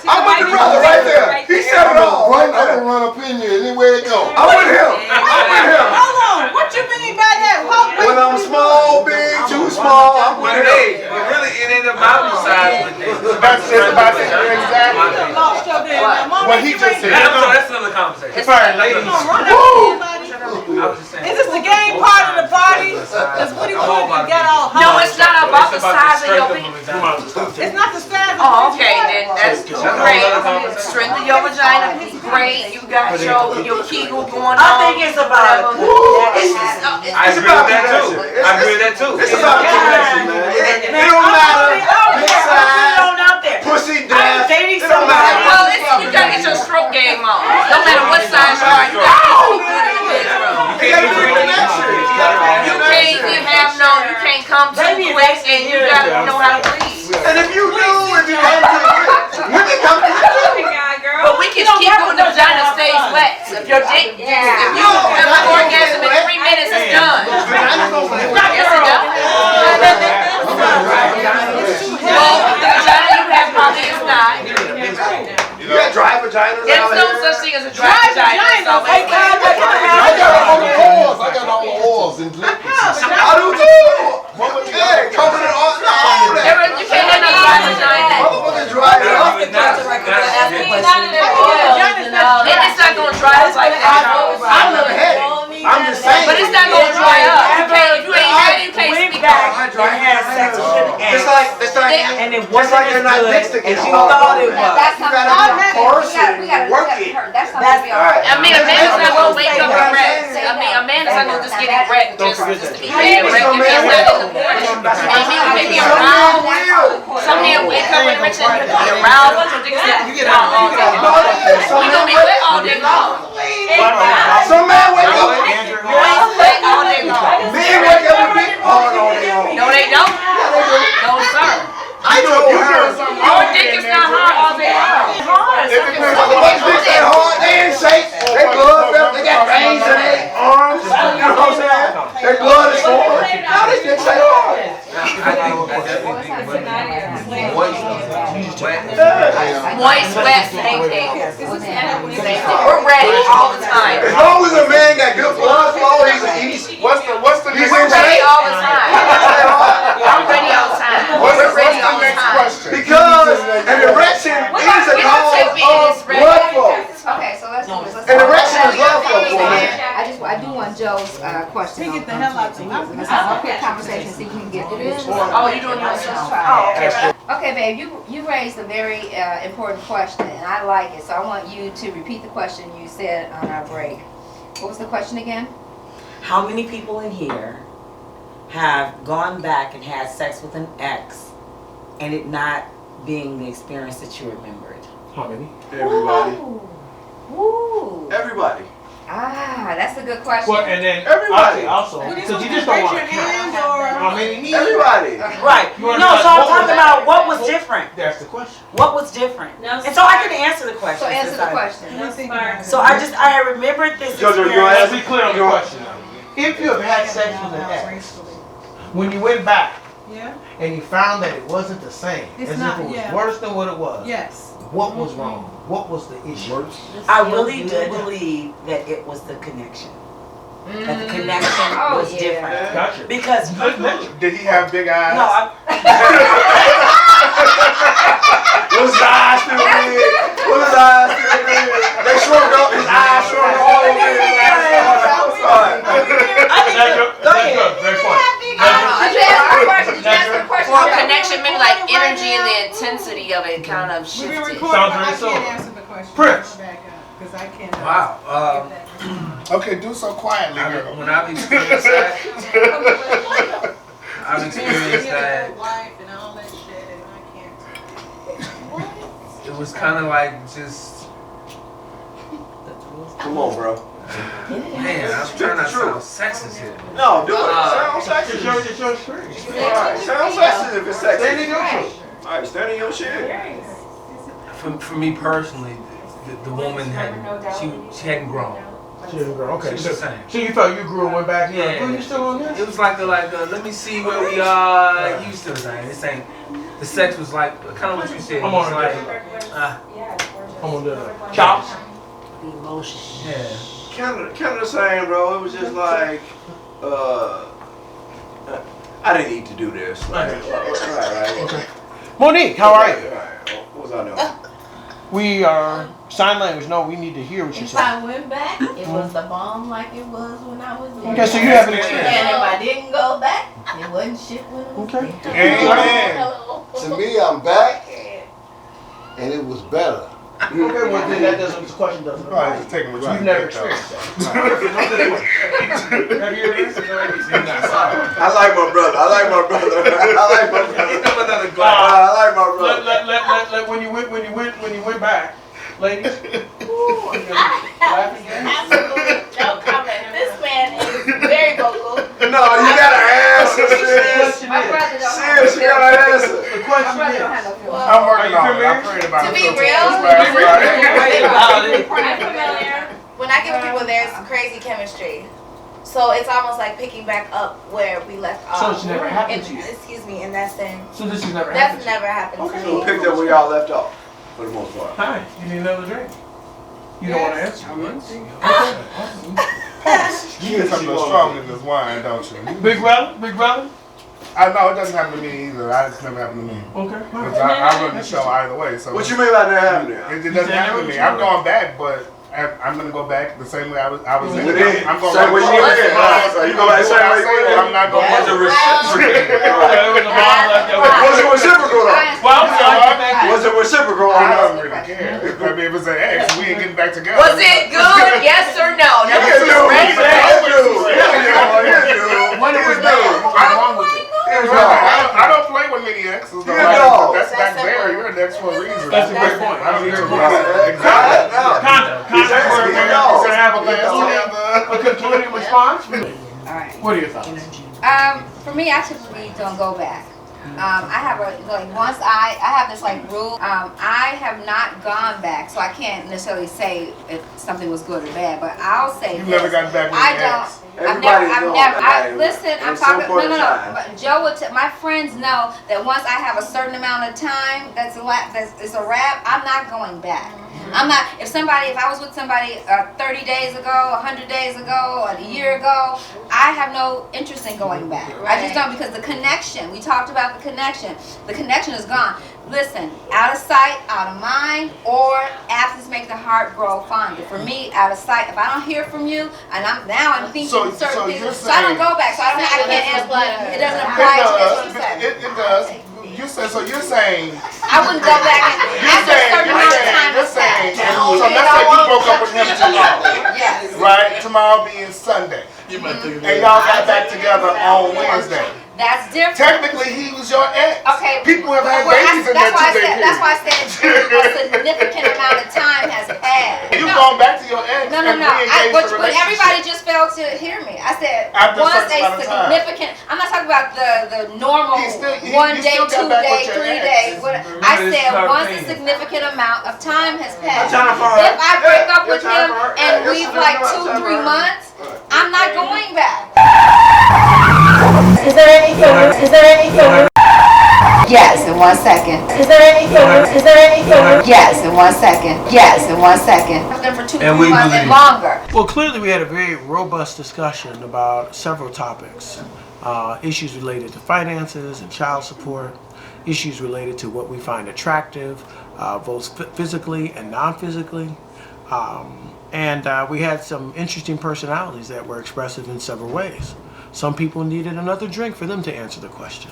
I'm with the brother right there. He said it all right I'm there. gonna run up in you anywhere it goes. I'm with him. I'm with him. Hold on. What you been what he just said. That's another conversation. All right, ladies. I was just saying. Is this the game part of the party? Because Woody Williams got all hot. No, it's not about the size of your penis. It's not the size of Oh, okay, then that's great. Strength of your vagina, great. You got your kegel going on. I think it's about. I agree with that too. I agree with that too. It's about connection, man. It don't matter. Big size, pussy death. It don't matter. Well, you gotta get your stroke game on. No matter what size you are, you gotta be good in the bedroom. You gotta do connection. You can't come too quick, and you gotta know how to breathe. And if you do, if you come to it, women come to it. But we can keep doing the vagina stays wet. If your dick, if you have an orgasm in 3 minutes, it's done. Yes, it does. Well, the vagina you have probably is not. You got dry vaginas There's out no here. such thing as a dry vagina. So I got all the oils. I got all the oils and liquids. I do too. Hey, coming in all that. you can't have no dry vagina. Motherfuckers dry up. And it's not gonna dry up like that. I've never had it. I'm just saying. But it's not gonna dry up. If you ain't had it, you can't speak on it. It's like and it just wasn't like you're not next to as you thought it was. That's You gotta force it and work it. That's not be alright. I mean, a man's not gonna wake up erect. I mean, a man is not gonna just get erect just to be erect. If he's not in the morning, and he can maybe around. Some men wake up and rich and be around. You get out all day long. You gonna be wet all day long. Some man wake up. Wet all day long. Men wake up with dick hard all day long. No, they don't. No, sir. I know her. Your dick is not hard all day long. Motherfuckers dick that hard, they ain't shake. They blood felt, they got veins in their arms. You know what I'm saying? Their blood is forward. Now they dick shake hard. Moist, wet, same thing. We're ready all the time. As long as a man got good blood flow, he's What's the he's We're in ready shape. all the time. I'm ready all the time. We're ready all the next time. question? Because an erection is a cause of blood flow. Okay, so let's do this. An erection is blood flow for a man. I do want Joe's question. Get the hell out of here. Let's have a quick conversation, see if we can get through this. Oh, you doing yours? Oh, okay. Okay, babe, you raised a very important question, and I like it. So I want you to repeat the question you said on our break. What was the question again? How many people in here have gone back and had sex with an ex and it not being the experience that you remembered? How many? Everybody. Woo. Everybody. Ah, that's a good question. Well, and then Everybody. also, because you just don't want to count. How many? Everybody. Right. No, so I'm talking about what was different. That's the question. What was different? And so I can answer the question. So answer the question. So I had remembered this Jojo, you experience. Let's be clear on the question. If you have had sex with an ex, when you went back and you found that it wasn't the same, It's as not, if it was yeah. worse than what it was, Yes. what was wrong? What was the issue? I really do believe that it was the connection. That the connection was different. Gotcha. Because Did he have big eyes? no, Was his eyes still big? Was his eyes still big? They shrunk up, his eyes shrunk all over his Very funny. Well, connection, maybe like energy and the intensity of it kind of shifted. Sounds very I similar. can't answer the question. Prince. Because I can't. Wow. Okay, do so quietly, girl. When I've experienced that, I've experienced that. Wife and all that shit, and I can't. It was kind of like just, Come on, bro. man, I'm trying not to sound sexist here. No, do it. Sound sexy. It's your experience. Alright, sound sexy if it's sexy. Stand in your truth. Alright, stand in your shit. For me personally, the woman she hadn't grown. She didn't grow. Okay, She's the same. so you thought you grew and went back? You're like, Yeah. "Oh, you still on this?" It was like let me see where we are. You still saying this ain't. The sex was like kind of what you said. I'm It was on like, I'm on the chops. yeah. Kind of the same, bro. It was just like, I didn't need to do this. Like, alright. Okay. Monique, how are you? Alright, what was I doing? We are Sign language. No, we need to hear what you're If saying. I went back, it was the bomb like it was when I was there. Okay, so you have an experience. And if I didn't go back, it wasn't shit when I was Okay. there. Amen. To me, I'm back, and it was better. Okay, well then that doesn't. The question doesn't Right, apply. just taking what You've you never get, though. experienced that. Have you ever experienced that? I like my brother. I like my brother. I like my brother. I like my brother. Let when you went back, ladies. Laugh again. Absolutely no comment. This man is very vocal. No, you gotta answer, sis. My brother don't Sis, you gotta answer. The My question brother is. don't have no feelings. I'm working Are you on it. I familiar? prayed about To it. be so real, it's last Friday. I'm familiar. When I get with people, there's crazy chemistry. So it's almost like picking back up where we left off. So it's never happened to you? Excuse me, in that sense. So this has never happened. That's never happened Okay. to So me. picked up where y'all left off, for the most part. Hi, you need another drink? You don't want to answer? You get something strong in this wine, don't you? Big brother? Big brother? I know it doesn't happen to me either. It's never happened to me. Okay. Because I run the show either way. So What you mean by that happening? it doesn't happen to me. I'm going back, but I'm gonna go back the same way I was in. Within. I'm going Same way you went in. You go back the same way you went in. I'm not going Was it to. reciprocal? Was it reciprocal though? Was it reciprocal or I not? don't really care. I mean, if it's an ex, we ain't getting back together. Was it good? Yes or no? Now, Yeah, this is dude. ready. When it was bad, what was wrong with it? I don't play with many exes. Though. Yeah, no. That's back there. You're an ex for a reason. That's a great point. I don't need to Exactly. Contact where you're gonna have a together. concluding response. All right. What are your thoughts? For me, I typically don't go back. I have once I have this rule. I have not gone back, so I can't necessarily say if something was good or bad. But I'll say You've never gotten back with I an don't. ex. I've Everybody's never. known that. Listen, I'm At some talking. point No. in time. But Joe would. My friends know that once I have a certain amount of time, it's a wrap. I'm not going back. I'm not. If I was with somebody 30 days ago, 100 days ago, a year ago, I have no interest in going back. I just don't, because the connection. We talked about the connection. The connection is gone. Listen, out of sight, out of mind, or absence makes the heart grow fonder. For me, out of sight. If I don't hear from you, and I'm thinking certain things, so I don't go back. So I can't answer. It doesn't apply to what she said. It does. You're saying. I wouldn't go back after a certain amount of time You're has saying. passed. So let's say you broke up with him tomorrow, Yes. right? Tomorrow being Sunday, and y'all got back together on Wednesday. That's different. Technically, he was your ex. Okay. People have had Well, babies in that 2 day That's why I period. said a significant amount of time has passed. You going back to your ex No. and re-engage But the everybody relationship. just failed to hear me. I said After a once certain amount of time. significant. I'm not talking about the normal You 1 day, still got 2 back day, with your 3 ex. days. I this said is our once a opinion. significant amount of time has passed. Time for her. If I break up Your with time him for her. and Yeah, we've your time for 2, her. 3 months, I'm not going back. Is there any filler? Is there any filler? Yes, in 1 second. Is there any filler? Is there any filler? Yes, in 1 second. Yes, in 1 second. For 2, 3 months and longer. Well, clearly we had a very robust discussion about several topics. Issues related to finances and child support, issues related to what we find attractive, both physically and non-physically. And we had some interesting personalities that were expressive in several ways. Some people needed another drink for them to answer the question.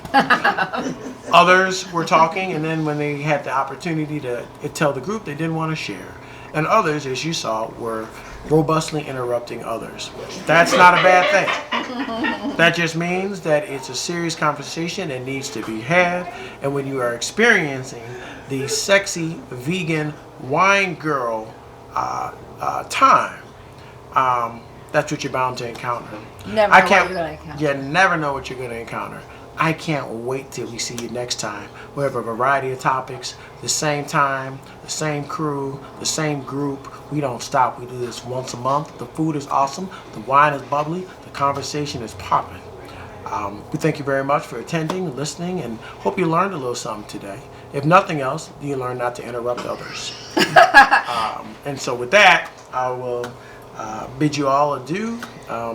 Others were talking, and then when they had the opportunity to tell the group, they didn't want to share. And others, as you saw, were robustly interrupting others. That's not a bad thing. That just means that it's a serious conversation and needs to be had. And when you are experiencing the sexy vegan wine girl time, that's what you're bound to encounter. You never know what you're gonna encounter. You never know what you're going to encounter. I can't wait till we see you next time. We have a variety of topics, the same time, the same crew, the same group. We don't stop. We do this once a month. The food is awesome. The wine is bubbly. The conversation is popping. We thank you very much for attending, listening, and hope you learned a little something today. If nothing else, you learn not to interrupt others. And so with that, I will bid you all adieu.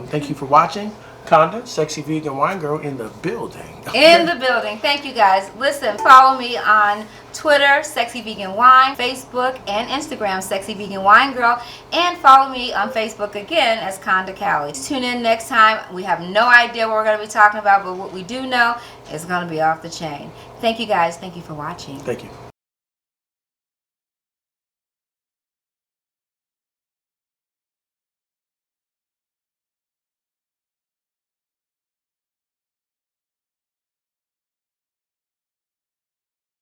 Thank you for watching. Conda, Sexy Vegan Wine Girl, in the building. In the building. Thank you guys. Listen, follow me on Twitter, Sexy Vegan Wine, Facebook, and Instagram, Sexy Vegan Wine Girl, and follow me on Facebook again as Conda Cali. Tune in next time. We have no idea what we're going to be talking about, but what we do know is going to be off the chain. Thank you guys. Thank you for watching. Thank you.